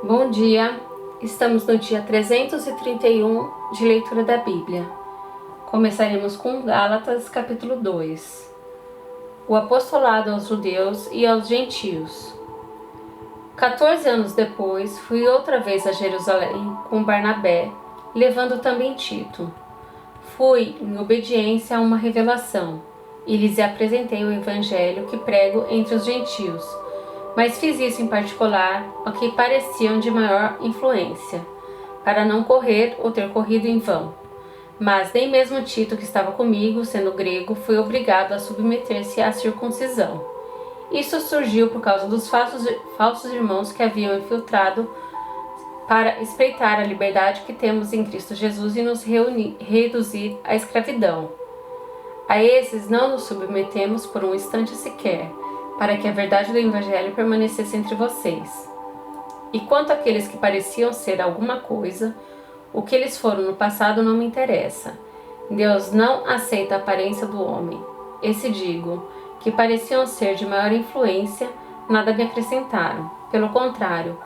Bom dia, estamos no dia 331 de leitura da Bíblia. Começaremos com Gálatas capítulo 2. O apostolado aos judeus e aos gentios. 14 anos depois, fui outra vez a Jerusalém com Barnabé, levando também Tito. Fui em obediência a uma revelação, e lhes apresentei o evangelho que prego entre os gentios, mas fiz isso em particular ao que pareciam de maior influência, para não correr ou ter corrido em vão. Mas nem mesmo Tito, que estava comigo, sendo grego, foi obrigado a submeter-se à circuncisão. Isso surgiu por causa dos falsos irmãos que haviam infiltrado para espreitar a liberdade que temos em Cristo Jesus e nos reduzir à escravidão. A esses não nos submetemos por um instante sequer, para que a verdade do Evangelho permanecesse entre vocês. E quanto àqueles que pareciam ser alguma coisa, o que eles foram no passado não me interessa. Deus não aceita a aparência do homem. Esse digo, que pareciam ser de maior influência, nada me acrescentaram. Pelo contrário,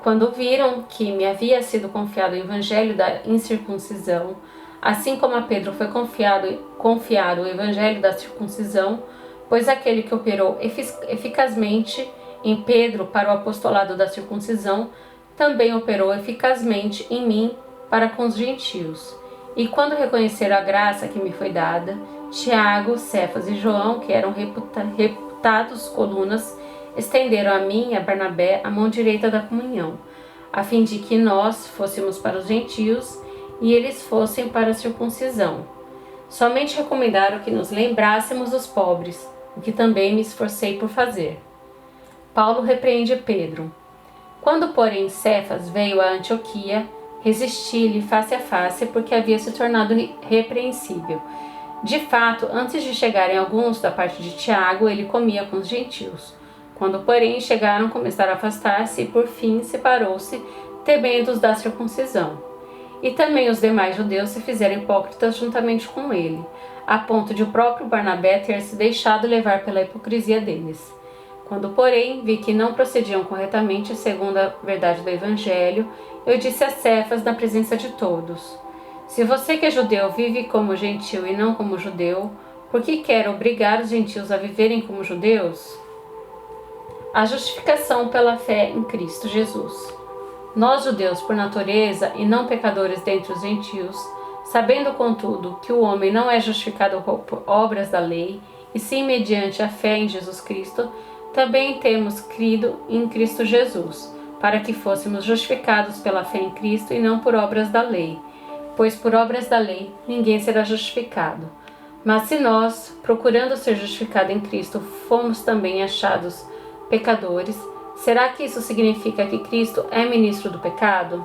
quando viram que me havia sido confiado o Evangelho da incircuncisão, assim como a Pedro foi confiado o Evangelho da circuncisão, pois aquele que operou eficazmente em Pedro para o apostolado da circuncisão, também operou eficazmente em mim para com os gentios. E quando reconheceram a graça que me foi dada, Tiago, Cefas e João, que eram reputados colunas, estenderam a mim e a Barnabé a mão direita da comunhão, a fim de que nós fôssemos para os gentios e eles fossem para a circuncisão. Somente recomendaram que nos lembrássemos dos pobres, o que também me esforcei por fazer. Paulo repreende Pedro. Quando, porém, Cefas veio a Antioquia, resisti-lhe face a face, porque havia se tornado repreensível. De fato, antes de chegarem alguns da parte de Tiago, ele comia com os gentios. Quando, porém, chegaram, começaram a afastar-se e, por fim, separou-se, temendo-os da circuncisão. E também os demais judeus se fizeram hipócritas juntamente com ele, a ponto de o próprio Barnabé ter se deixado levar pela hipocrisia deles. Quando, porém, vi que não procediam corretamente segundo a verdade do Evangelho, eu disse a Cefas na presença de todos: se você que é judeu vive como gentil e não como judeu, por que quer obrigar os gentios a viverem como judeus? A justificação pela fé em Cristo Jesus. Nós, judeus por natureza e não pecadores dentre os gentios, sabendo, contudo, que o homem não é justificado por obras da lei, e sim mediante a fé em Jesus Cristo, também temos crido em Cristo Jesus, para que fôssemos justificados pela fé em Cristo e não por obras da lei, pois por obras da lei ninguém será justificado. Mas se nós, procurando ser justificados em Cristo, fomos também achados pecadores, será que isso significa que Cristo é ministro do pecado?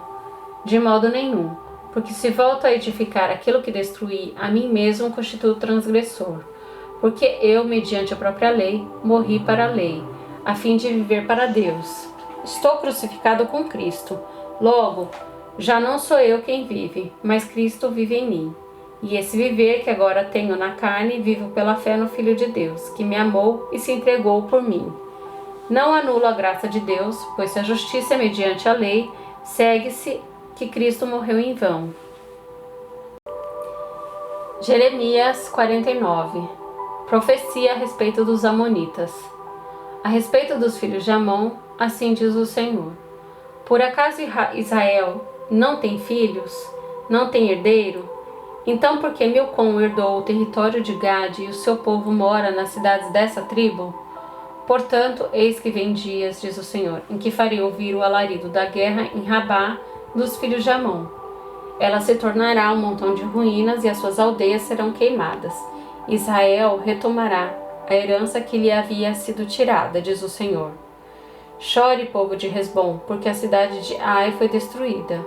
De modo nenhum, porque se volto a edificar aquilo que destruí, a mim mesmo constituo transgressor. Porque eu, mediante a própria lei, morri para a lei, a fim de viver para Deus. Estou crucificado com Cristo. Logo, já não sou eu quem vive, mas Cristo vive em mim. E esse viver que agora tenho na carne, vivo pela fé no Filho de Deus, que me amou e se entregou por mim. Não anulo a graça de Deus, pois se a justiça é mediante a lei, segue-se que Cristo morreu em vão. Jeremias 49. Profecia a respeito dos amonitas. A respeito dos filhos de Amon, assim diz o Senhor: por acaso Israel não tem filhos? Não tem herdeiro? Então por que Milcom herdou o território de Gade e o seu povo mora nas cidades dessa tribo? Portanto, eis que vem dias, diz o Senhor, em que farei ouvir o alarido da guerra em Rabá dos filhos de Amon. Ela se tornará um montão de ruínas e as suas aldeias serão queimadas. Israel retomará a herança que lhe havia sido tirada, diz o Senhor. Chore, povo de Hesbom, porque a cidade de Ai foi destruída.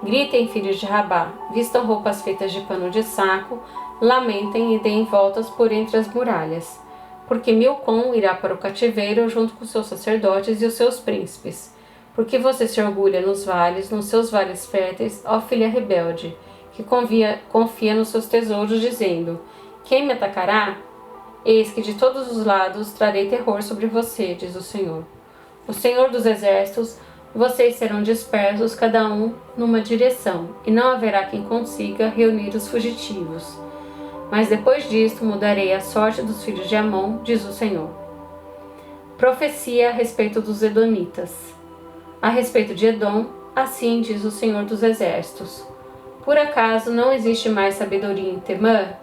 Gritem, filhos de Rabá, vistam roupas feitas de pano de saco, lamentem e deem voltas por entre as muralhas. Porque Milcom irá para o cativeiro junto com seus sacerdotes e os seus príncipes. Porque você se orgulha nos seus vales férteis, ó filha rebelde, que confia nos seus tesouros, dizendo: quem me atacará? Eis que de todos os lados trarei terror sobre você, diz o Senhor dos Exércitos, vocês serão dispersos, cada um numa direção, e não haverá quem consiga reunir os fugitivos. Mas depois disto mudarei a sorte dos filhos de Amon, diz o Senhor. Profecia a respeito dos Edomitas. A respeito de Edom, assim diz o Senhor dos Exércitos. Por acaso não existe mais sabedoria em Temã?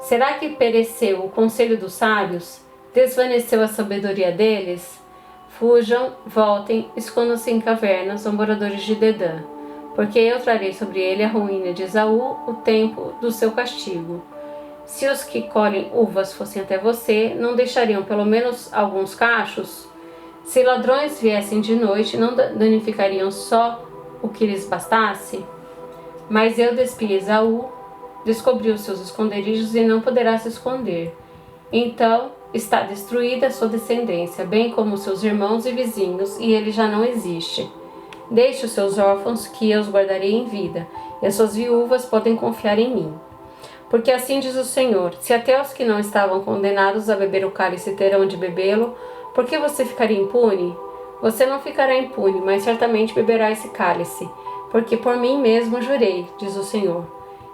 Será que pereceu o conselho dos sábios? Desvaneceu a sabedoria deles? Fujam, voltem, escondam-se em cavernas, ó moradores de Dedã, porque eu trarei sobre ele a ruína de Esaú, o tempo do seu castigo. Se os que colhem uvas fossem até você, não deixariam pelo menos alguns cachos? Se ladrões viessem de noite, não danificariam só o que lhes bastasse? Mas eu despi Esaú, descobri os seus esconderijos e não poderá se esconder. Então está destruída a sua descendência, bem como seus irmãos e vizinhos, e ele já não existe. Deixe os seus órfãos, que eu os guardarei em vida, e as suas viúvas podem confiar em mim. Porque assim diz o Senhor, se até os que não estavam condenados a beber o cálice terão de bebê-lo, por que você ficaria impune? Você não ficará impune, mas certamente beberá esse cálice, porque por mim mesmo jurei, diz o Senhor,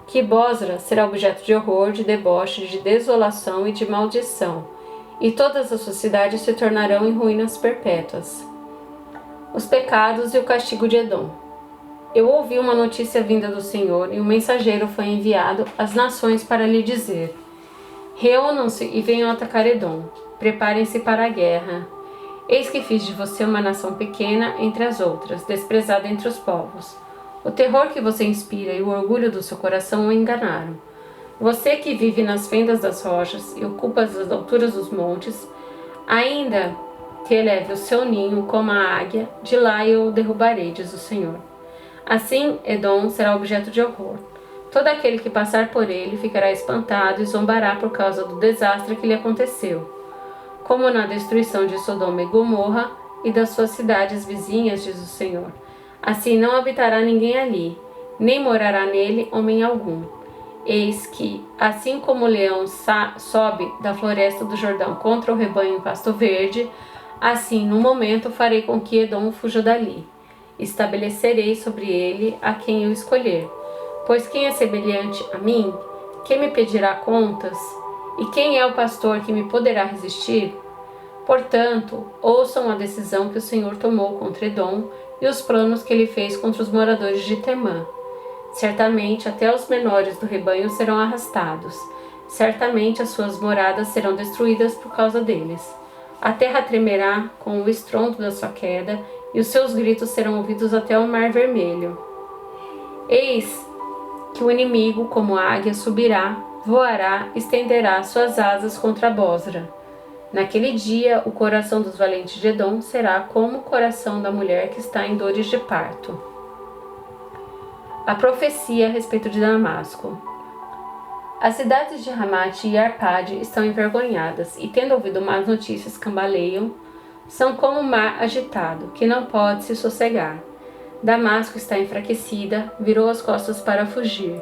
que Bosra será objeto de horror, de deboche, de desolação e de maldição, e todas as suas cidades se tornarão em ruínas perpétuas. Os pecados e o castigo de Edom. Eu ouvi uma notícia vinda do Senhor, e um mensageiro foi enviado às nações para lhe dizer: reúnam-se e venham atacar Edom. Preparem-se para a guerra. Eis que fiz de você uma nação pequena entre as outras, desprezada entre os povos. O terror que você inspira e o orgulho do seu coração o enganaram. Você que vive nas fendas das rochas e ocupa as alturas dos montes, ainda que eleve o seu ninho como a águia, de lá eu o derrubarei, diz o Senhor. Assim, Edom será objeto de horror. Todo aquele que passar por ele ficará espantado e zombará por causa do desastre que lhe aconteceu. Como na destruição de Sodoma e Gomorra e das suas cidades vizinhas, diz o Senhor. Assim não habitará ninguém ali, nem morará nele homem algum. Eis que, assim como o leão sobe da floresta do Jordão contra o rebanho em pasto verde, assim, no momento, farei com que Edom fuja dali. Estabelecerei sobre ele a quem eu escolher. Pois quem é semelhante a mim? Quem me pedirá contas? E quem é o pastor que me poderá resistir? Portanto, ouçam a decisão que o Senhor tomou contra Edom e os planos que ele fez contra os moradores de Temã. Certamente até os menores do rebanho serão arrastados. Certamente as suas moradas serão destruídas por causa deles. A terra tremerá com o estrondo da sua queda e os seus gritos serão ouvidos até o Mar Vermelho. Eis que o inimigo, como águia, subirá, voará, estenderá suas asas contra Bosra. Naquele dia, o coração dos valentes de Edom será como o coração da mulher que está em dores de parto. A profecia a respeito de Damasco. As cidades de Ramate e Arpade estão envergonhadas e, tendo ouvido más notícias, cambaleiam. São como o mar agitado, que não pode se sossegar. Damasco está enfraquecida, virou as costas para fugir.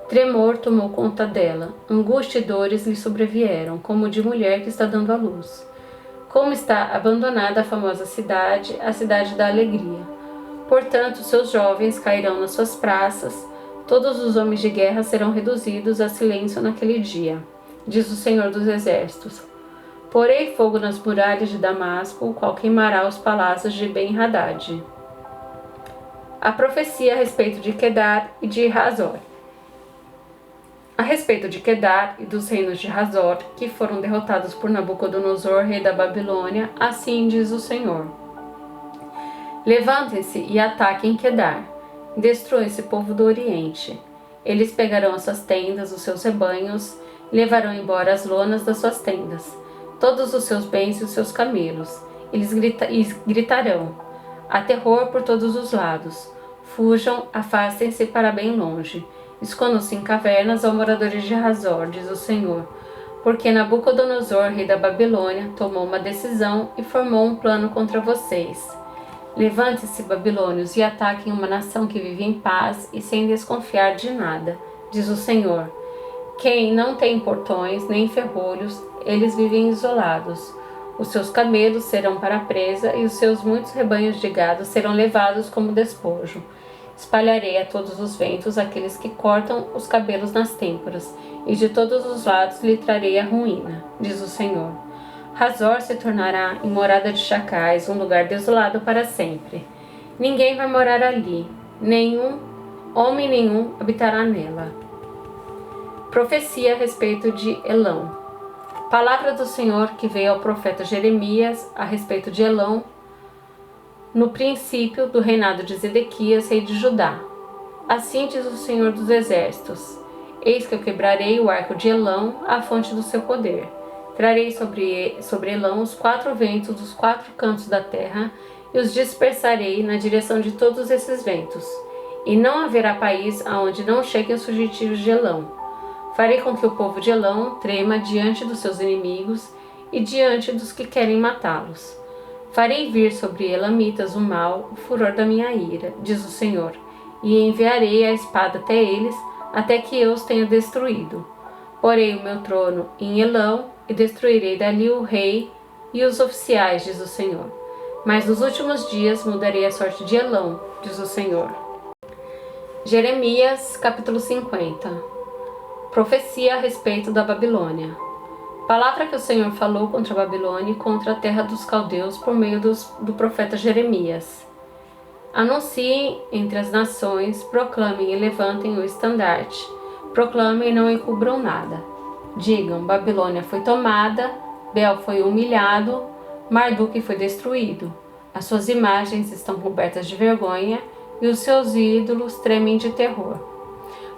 Tremor tomou conta dela, angústia e dores lhe sobrevieram, como de mulher que está dando à luz. Como está abandonada a famosa cidade, a cidade da alegria. Portanto, seus jovens cairão nas suas praças, todos os homens de guerra serão reduzidos a silêncio naquele dia, diz o Senhor dos Exércitos. Porei fogo nas muralhas de Damasco, o qual queimará os palácios de Ben-Hadad. A profecia a respeito de Quedar e de Hazor. A respeito de Quedar e dos reinos de Hazor, que foram derrotados por Nabucodonosor, rei da Babilônia, assim diz o Senhor. Levantem-se e ataquem Quedar. Destruam esse povo do Oriente. Eles pegarão as suas tendas, os seus rebanhos, e levarão embora as lonas das suas tendas, todos os seus bens e os seus camelos. Eles gritarão: há terror por todos os lados. Fujam, afastem-se para bem longe. Escondam-se em cavernas, ó moradores de Hazor, diz o Senhor, porque Nabucodonosor, rei da Babilônia, tomou uma decisão e formou um plano contra vocês. Levante-se, babilônios, e ataquem uma nação que vive em paz e sem desconfiar de nada, diz o Senhor. Quem não tem portões nem ferrolhos, eles vivem isolados. Os seus camelos serão para a presa, e os seus muitos rebanhos de gado serão levados como despojo. Espalharei a todos os ventos aqueles que cortam os cabelos nas têmporas, e de todos os lados lhe trarei a ruína, diz o Senhor. Hazor se tornará em morada de chacais, um lugar desolado para sempre. Ninguém vai morar ali, homem nenhum habitará nela. Profecia a respeito de Elão. Palavra do Senhor que veio ao profeta Jeremias a respeito de Elão, no princípio do reinado de Zedequias, rei de Judá. Assim diz o Senhor dos Exércitos: Eis que eu quebrarei o arco de Elão, a fonte do seu poder. Trarei sobre Elão os 4 ventos dos 4 cantos da terra, e os dispersarei na direção de todos esses ventos. E não haverá país aonde não cheguem os fugitivos de Elão. Farei com que o povo de Elão trema diante dos seus inimigos e diante dos que querem matá-los. Farei vir sobre elamitas o mal, o furor da minha ira, diz o Senhor, e enviarei a espada até eles, até que eu os tenha destruído. Porei o meu trono em Elão e destruirei dali o rei e os oficiais, diz o Senhor. Mas nos últimos dias mudarei a sorte de Elão, diz o Senhor. Jeremias, capítulo 50. Profecia a respeito da Babilônia. Palavra que o Senhor falou contra a Babilônia e contra a terra dos caldeus por meio do profeta Jeremias. Anunciem entre as nações, proclamem e levantem o estandarte. Proclamem e não encubram nada. Digam: Babilônia foi tomada, Bel foi humilhado, Marduk foi destruído. As suas imagens estão cobertas de vergonha e os seus ídolos tremem de terror.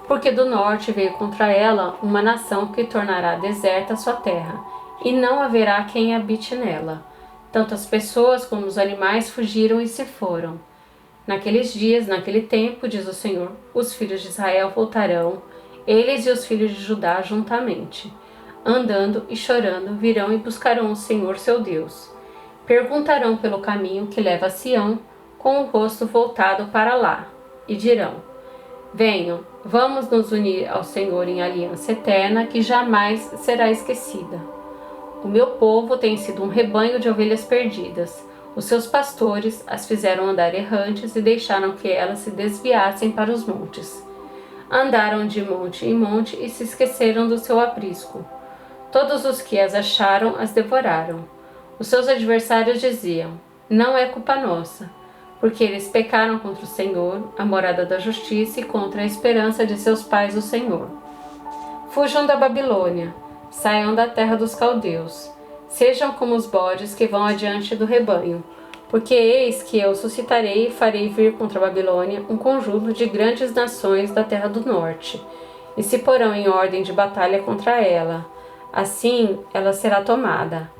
Porque do norte veio contra ela uma nação que tornará deserta a sua terra, e não haverá quem habite nela. Tanto as pessoas como os animais fugiram e se foram. Naqueles dias, naquele tempo, diz o Senhor, os filhos de Israel voltarão, eles e os filhos de Judá juntamente. Andando e chorando, virão e buscarão o Senhor seu Deus. Perguntarão pelo caminho que leva a Sião, com o rosto voltado para lá, e dirão: Venham, vamos nos unir ao Senhor em aliança eterna que jamais será esquecida. O meu povo tem sido um rebanho de ovelhas perdidas. Os seus pastores as fizeram andar errantes e deixaram que elas se desviassem para os montes. Andaram de monte em monte e se esqueceram do seu aprisco. Todos os que as acharam as devoraram. Os seus adversários diziam: Não é culpa nossa, porque eles pecaram contra o Senhor, a morada da justiça, e contra a esperança de seus pais, o Senhor. Fujam da Babilônia, saiam da terra dos caldeus, sejam como os bodes que vão adiante do rebanho, porque eis que eu suscitarei e farei vir contra a Babilônia um conjunto de grandes nações da terra do norte, e se porão em ordem de batalha contra ela. Assim ela será tomada.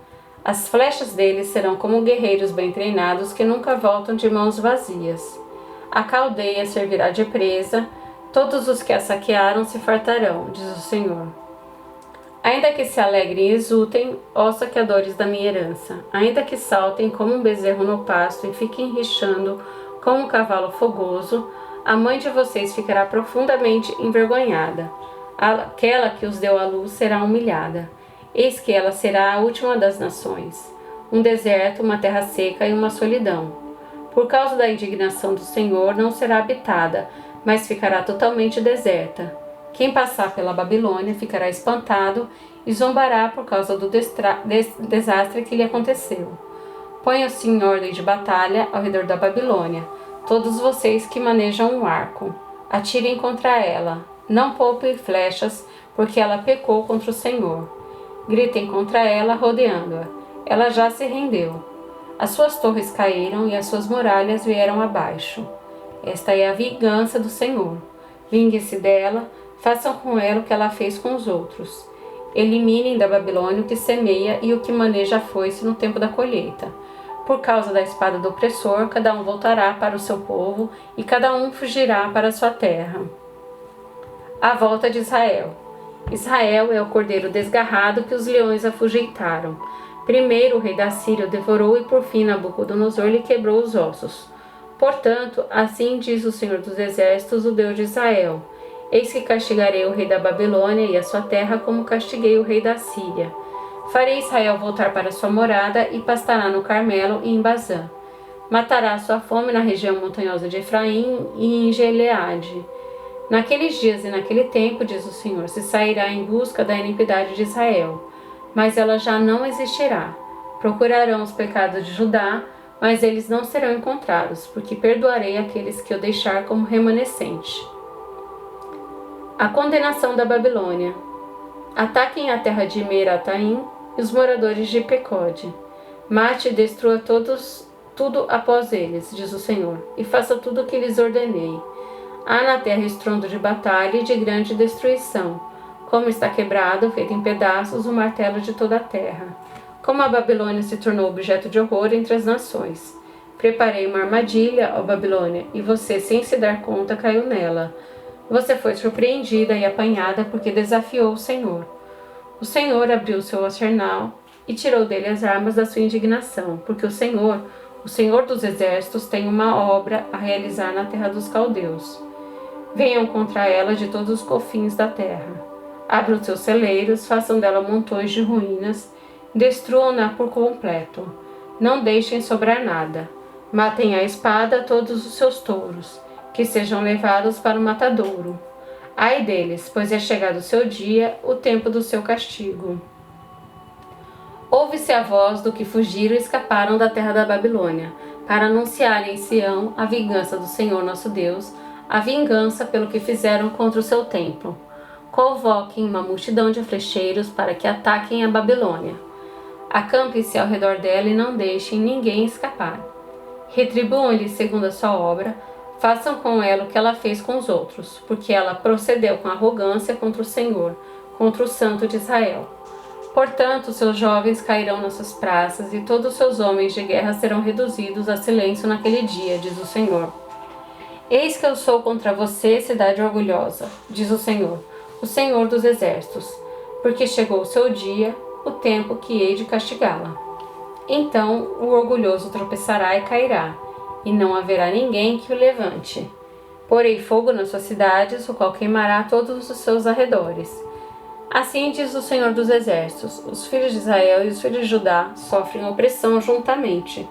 As flechas deles serão como guerreiros bem treinados que nunca voltam de mãos vazias. A caldeia servirá de presa, todos os que a saquearam se fartarão, diz o Senhor. Ainda que se alegrem e exultem, ó saqueadores da minha herança, ainda que saltem como um bezerro no pasto e fiquem rixando como um cavalo fogoso, a mãe de vocês ficará profundamente envergonhada. Aquela que os deu à luz será humilhada. Eis que ela será a última das nações, um deserto, uma terra seca e uma solidão. Por causa da indignação do Senhor não será habitada, mas ficará totalmente deserta. Quem passar pela Babilônia ficará espantado e zombará por causa do desastre que lhe aconteceu. Ponham-se em ordem de batalha ao redor da Babilônia, todos vocês que manejam um arco. Atirem contra ela, não poupem flechas, porque ela pecou contra o Senhor. Gritem contra ela, rodeando-a. Ela já se rendeu. As suas torres caíram e as suas muralhas vieram abaixo. Esta é a vingança do Senhor. Vingue-se dela, façam com ela o que ela fez com os outros. Eliminem da Babilônia o que semeia e o que maneja a foice no tempo da colheita. Por causa da espada do opressor, cada um voltará para o seu povo e cada um fugirá para a sua terra. A volta de Israel. Israel é o cordeiro desgarrado que os leões afugentearam. Primeiro o rei da Síria o devorou e por fim Nabucodonosor lhe quebrou os ossos. Portanto, assim diz o Senhor dos Exércitos, o Deus de Israel: Eis que castigarei o rei da Babilônia e a sua terra como castiguei o rei da Síria. Farei Israel voltar para sua morada e pastará no Carmelo e em Bazã. Matará a sua fome na região montanhosa de Efraim e em Gileade. Naqueles dias e naquele tempo, diz o Senhor, se sairá em busca da iniquidade de Israel, mas ela já não existirá. Procurarão os pecados de Judá, mas eles não serão encontrados, porque perdoarei aqueles que eu deixar como remanescente. A condenação da Babilônia. Ataquem a terra de Meirataim e os moradores de Pecode. Mate e destrua tudo após eles, diz o Senhor, e faça tudo o que lhes ordenei. Há na terra estrondo de batalha e de grande destruição, como está quebrado, feito em pedaços, o martelo de toda a terra. Como a Babilônia se tornou objeto de horror entre as nações. Preparei uma armadilha, ó Babilônia, e você, sem se dar conta, caiu nela. Você foi surpreendida e apanhada porque desafiou o Senhor. O Senhor abriu seu arsenal e tirou dele as armas da sua indignação, porque o Senhor dos exércitos, tem uma obra a realizar na terra dos caldeus. Venham contra ela de todos os confins da terra. Abram seus celeiros, façam dela montões de ruínas, destruam-na por completo. Não deixem sobrar nada. Matem à espada todos os seus touros, que sejam levados para o matadouro. Ai deles, pois é chegado o seu dia, o tempo do seu castigo. Ouve-se a voz do que fugiram e escaparam da terra da Babilônia, para anunciarem em Sião a vingança do Senhor nosso Deus, a vingança pelo que fizeram contra o seu templo. Convoquem uma multidão de flecheiros para que ataquem a Babilônia. Acampem-se ao redor dela e não deixem ninguém escapar. Retribuam-lhe segundo a sua obra, façam com ela o que ela fez com os outros, porque ela procedeu com arrogância contra o Senhor, contra o Santo de Israel. Portanto, seus jovens cairão nas suas praças e todos os seus homens de guerra serão reduzidos a silêncio naquele dia, diz o Senhor. Eis que eu sou contra você, cidade orgulhosa, diz o Senhor dos exércitos, porque chegou o seu dia, o tempo que hei de castigá-la. Então o orgulhoso tropeçará e cairá, e não haverá ninguém que o levante. Porei fogo nas suas cidades, o qual queimará todos os seus arredores. Assim diz o Senhor dos exércitos, os filhos de Israel e os filhos de Judá sofrem opressão juntamente.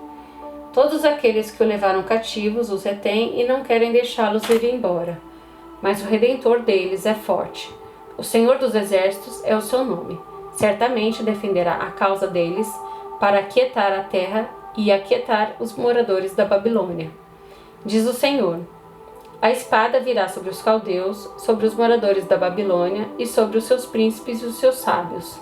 Todos aqueles que o levaram cativos os retêm e não querem deixá-los ir embora. Mas o Redentor deles é forte. O Senhor dos exércitos é o seu nome. Certamente defenderá a causa deles para aquietar a terra e aquietar os moradores da Babilônia. Diz o Senhor: a espada virá sobre os caldeus, sobre os moradores da Babilônia e sobre os seus príncipes e os seus sábios.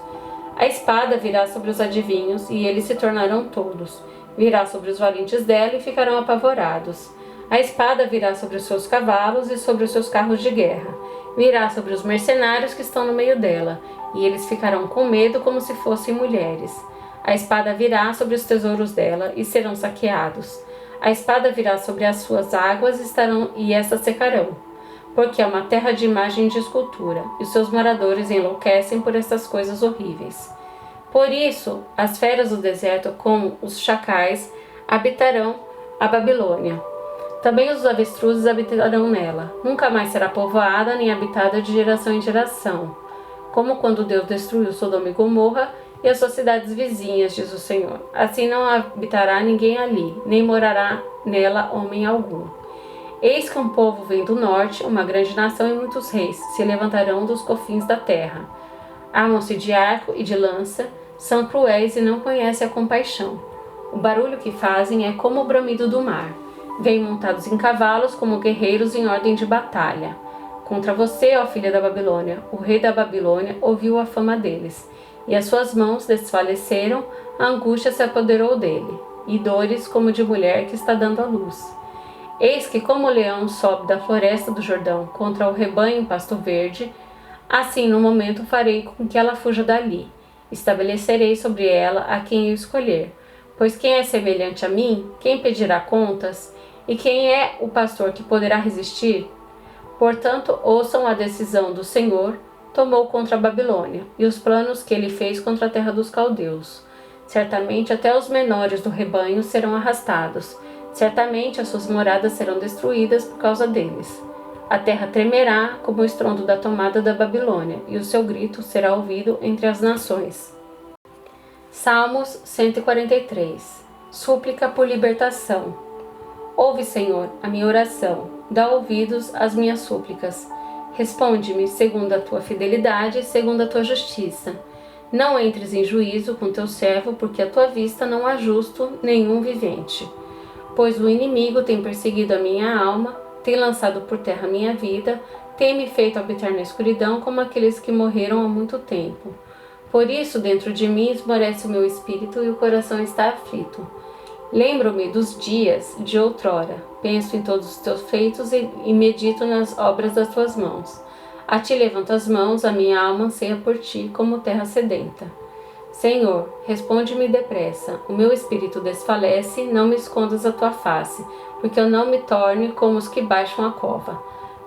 A espada virá sobre os adivinhos e eles se tornarão tolos. Virá sobre os valentes dela e ficarão apavorados. A espada virá sobre os seus cavalos e sobre os seus carros de guerra. Virá sobre os mercenários que estão no meio dela, e eles ficarão com medo como se fossem mulheres. A espada virá sobre os tesouros dela e serão saqueados. A espada virá sobre as suas águas e estas secarão, porque é uma terra de imagem de escultura, e os seus moradores enlouquecem por essas coisas horríveis. Por isso, as feras do deserto, como os chacais, habitarão a Babilônia. Também os avestruzes habitarão nela. Nunca mais será povoada nem habitada de geração em geração, como quando Deus destruiu Sodoma e Gomorra e as suas cidades vizinhas, diz o Senhor. Assim não habitará ninguém ali, nem morará nela homem algum. Eis que um povo vem do norte, uma grande nação e muitos reis se levantarão dos confins da terra. Armam-se de arco e de lança, são cruéis e não conhecem a compaixão. O barulho que fazem é como o bramido do mar. Vêm montados em cavalos como guerreiros em ordem de batalha. Contra você, ó filha da Babilônia, o rei da Babilônia ouviu a fama deles, e as suas mãos desfaleceram, a angústia se apoderou dele, e dores como de mulher que está dando à luz. Eis que como o leão sobe da floresta do Jordão contra o rebanho em pasto verde, assim no momento farei com que ela fuja dali. Estabelecerei sobre ela a quem eu escolher. Pois quem é semelhante a mim, quem pedirá contas? E quem é o pastor que poderá resistir? Portanto, ouçam a decisão do Senhor, tomou contra a Babilônia, e os planos que ele fez contra a terra dos caldeus. Certamente até os menores do rebanho serão arrastados, certamente as suas moradas serão destruídas por causa deles. A terra tremerá como o estrondo da tomada da Babilônia, e o seu grito será ouvido entre as nações. Salmos 143. Súplica por libertação. Ouve, Senhor, a minha oração, dá ouvidos às minhas súplicas. Responde-me segundo a tua fidelidade e segundo a tua justiça. Não entres em juízo com teu servo, porque à tua vista não há justo nenhum vivente. Pois o inimigo tem perseguido a minha alma, tem lançado por terra a minha vida, tem me feito habitar na escuridão como aqueles que morreram há muito tempo. Por isso, dentro de mim esmorece o meu espírito e o coração está aflito. Lembro-me dos dias de outrora, penso em todos os teus feitos e medito nas obras das tuas mãos. A ti levanto as mãos, a minha alma anseia por ti como terra sedenta. Senhor, responde-me depressa, o meu espírito desfalece, não me escondas a tua face, porque eu não me torne como os que baixam a cova.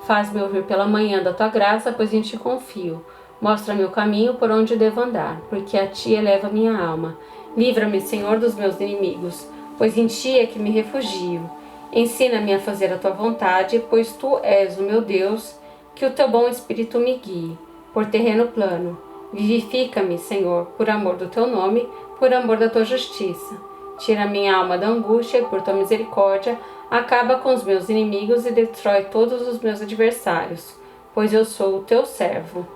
Faz-me ouvir pela manhã da tua graça, pois em ti confio. Mostra-me o caminho por onde devo andar, porque a ti eleva minha alma. Livra-me, Senhor, dos meus inimigos, pois em ti é que me refugio. Ensina-me a fazer a tua vontade, pois tu és o meu Deus, que o teu bom espírito me guie, por terreno plano. Vivifica-me, Senhor, por amor do teu nome, por amor da tua justiça. Tira minha alma da angústia e, por tua misericórdia, acaba com os meus inimigos e destrói todos os meus adversários, pois eu sou o teu servo.